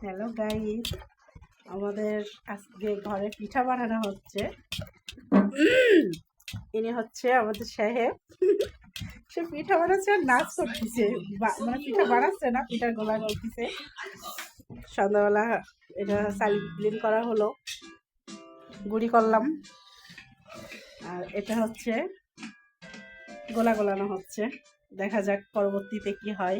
Hello guys, আমাদের আজকে ঘরে পিঠা বানানো হচ্ছে। ইনি হচ্ছে আমাদের সাহেব। সে পিঠা বানাচ্ছে আর নাচ করতেছে, মানে পিঠা বানাচ্ছে না, পিঠার গোলা করতেছে। সন্ধ্যাবেলা এটা চালি ক্লিন করা হলো, গুঁড়ি করলাম, আর এটা হচ্ছে গোলা গোলানো হচ্ছে। দেখা যাক পরবর্তীতে কি হয়।